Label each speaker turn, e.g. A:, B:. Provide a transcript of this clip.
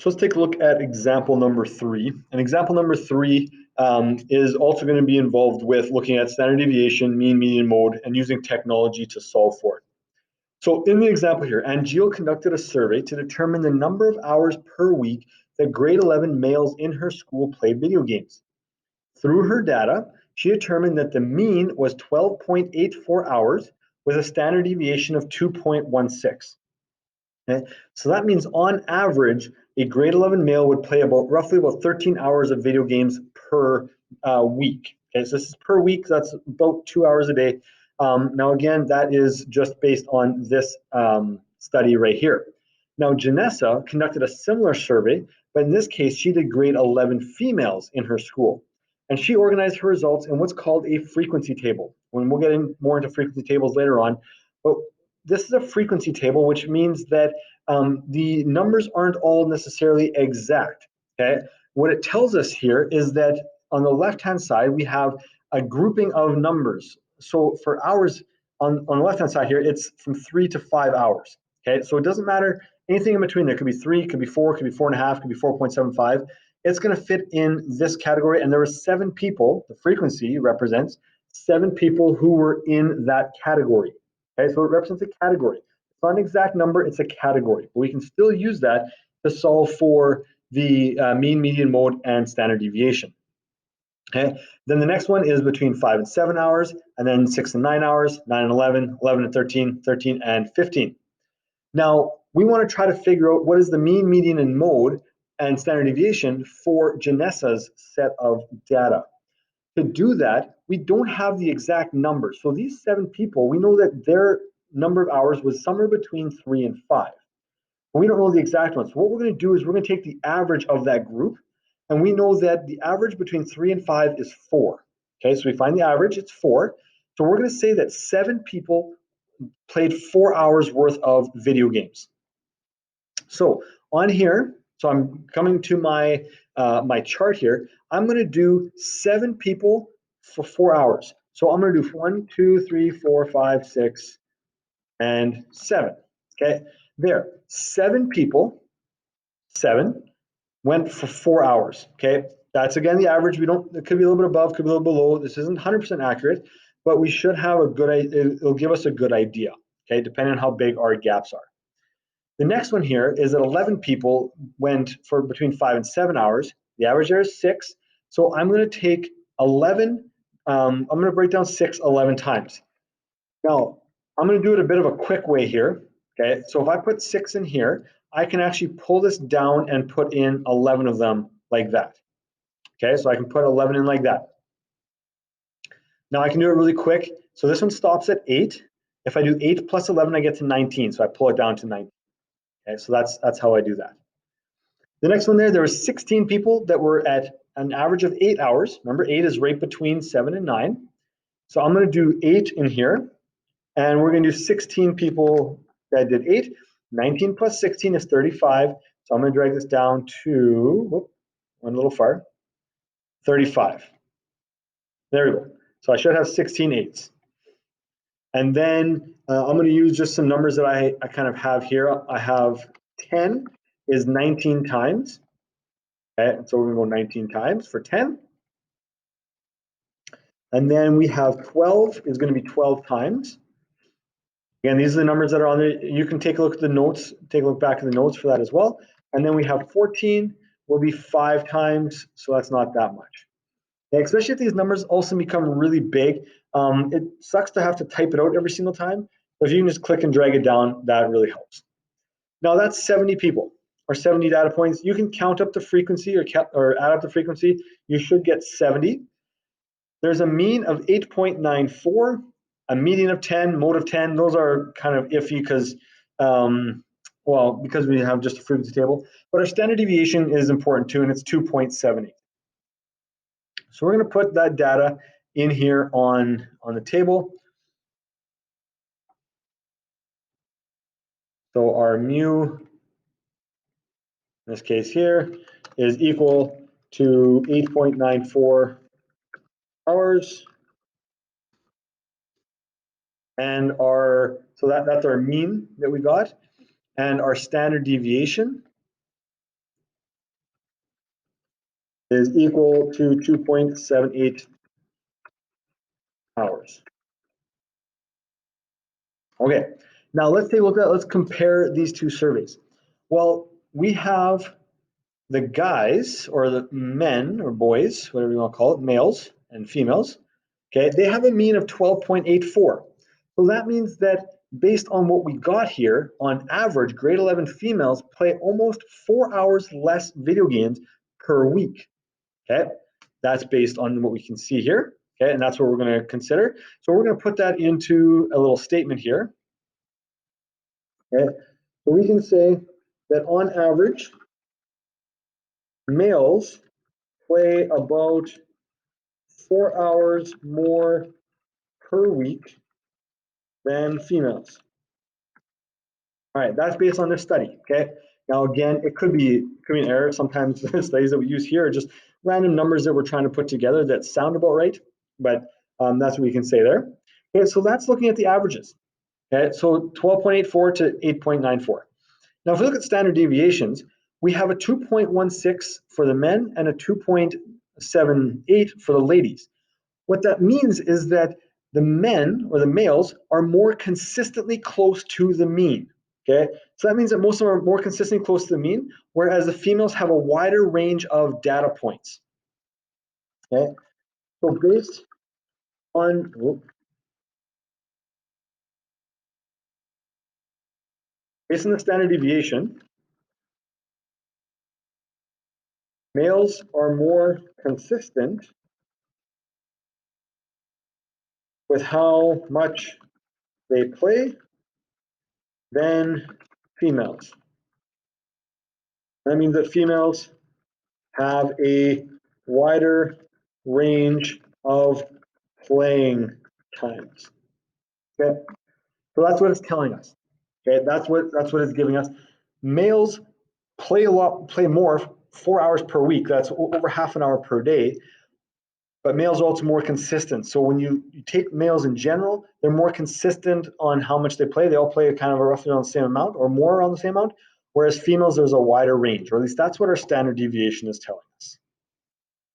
A: So let's take a look at example number 3. And example number 3 is also going to be involved with looking at standard deviation, mean, median, mode, and using technology to solve for it. So in the example here, Angel conducted a survey to determine the number of hours per week that grade 11 males in her school played video games. Through her data, she determined that the mean was 12.84 hours with a standard deviation of 2.16. Okay? So that means on average, a grade 11 male would play roughly about 13 hours of video games per week. Okay, so this is per week, that's about 2 hours a day. Now again, that is just based on this study right here. Now Janessa conducted a similar survey, but in this case, she did grade 11 females in her school. And she organized her results in what's called a frequency table. When we'll get more into frequency tables later on, but this is a frequency table, which means that the numbers aren't all necessarily exact. Okay, what it tells us here is that on the left-hand side we have a grouping of numbers. So for hours on the left-hand side here, it's from 3 to 5 hours. Okay, so it doesn't matter anything in between. There could be 3, could be 4, could be 4.5, could be 4.75. It's going to fit in this category, and there were 7 people. The frequency represents 7 people who were in that category. Okay, so it represents a category. It's not an exact number, it's a category. But we can still use that to solve for the mean, median, mode, and standard deviation. Okay, then the next one is between 5 and 7 hours, and then 6 and 9 hours, 9 and 11, 11 and 13, 13 and 15. Now, we want to try to figure out what is the mean, median, and mode and standard deviation for Janessa's set of data. To do that, we don't have the exact numbers. So these 7 people, we know that their number of hours was somewhere between 3 and 5. But we don't know the exact one. So what we're going to do is we're going to take the average of that group, and we know that the average between 3 and 5 is 4. Okay, so we find the average, it's 4. So we're going to say that 7 people played 4 hours worth of video games. So on here, so I'm coming to my my chart here. I'm going to do 7 people for 4 hours. So I'm going to do 1, 2, 3, 4, 5, 6, and 7. Okay, there. 7 people, 7 went for 4 hours. Okay, that's again the average. We don't. It could be a little bit above, could be a little below. This isn't 100% accurate, but we should have a good. It'll give us a good idea. Okay, depending on how big our gaps are. The next one here is that 11 people went for between 5 and 7 hours. The average there is 6. So I'm going to take 11. I'm going to break down 6 11 times. Now, I'm going to do it a bit of a quick way here. Okay, so if I put 6 in here, I can actually pull this down and put in 11 of them like that. Okay, so I can put 11 in like that. Now I can do it really quick. So this one stops at 8. If I do 8 plus 11, I get to 19. So I pull it down to 19. Okay, so that's how I do that. The next one there were 16 people that were at an average of 8 hours. Remember, 8 is right between 7 and 9. So I'm going to do 8 in here, and we're going to do 16 people that did 8. 19 plus 16 is 35. So I'm going to drag this down to, one little far, 35. There we go. So I should have 16 eighths. And then I'm going to use just some numbers that I kind of have here. I have 10 is 19 times. Okay, so we're going to go 19 times for 10. And then we have 12 is going to be 12 times. Again, these are the numbers that are on there. You can take a look at the notes, take a look back at the notes for that as well. And then we have 14 will be 5 times, so that's not that much. Okay, especially if these numbers also become really big. It sucks to have to type it out every single time, but if you can just click and drag it down, that really helps. Now that's 70 people or 70 data points. You can count up the frequency or add up the frequency. You should get 70. There's a mean of 8.94, a median of 10, mode of 10. Those are kind of iffy because, well, because we have just a frequency table. But our standard deviation is important too, and it's 2.78. So we're going to put that data in here on the table. So our mu, in this case here, is equal to 8.94 hours. And so that's our mean that we got. And our standard deviation is equal to 2.78 hours. Okay, now let's take a look at, let's compare these two surveys. Well, we have the guys, or the men or boys, whatever you want to call it, males and females, okay, they have a mean of 12.84. So that means that based on what we got here, on average, grade 11 females play almost 4 hours less video games per week. Okay, that's based on what we can see here. Okay, and that's what we're going to consider. So we're going to put that into a little statement here. Okay, so we can say that on average, males play about 4 hours more per week than females. All right, that's based on this study. Okay. Now again, it could be an error. Sometimes the studies that we use here are just random numbers that we're trying to put together that sound about right, but that's what we can say there. Okay, so that's looking at the averages. Okay, so 12.84 to 8.94. Now, if we look at standard deviations, we have a 2.16 for the men and a 2.78 for the ladies. What that means is that the men, or the males, are more consistently close to the mean. Okay, so that means that most of them are more consistently close to the mean, whereas the females have a wider range of data points. Okay, so based on the standard deviation, males are more consistent with how much they play than females. That means that females have a wider range of playing times. Okay, so that's what it's telling us. Okay, that's what it's giving us. Males play more, 4 hours per week. That's over half an hour per day. But males are also more consistent. So when you take males in general, they're more consistent on how much they play. They all play kind of roughly on the same amount or more on the same amount. Whereas females, there's a wider range, or at least that's what our standard deviation is telling us.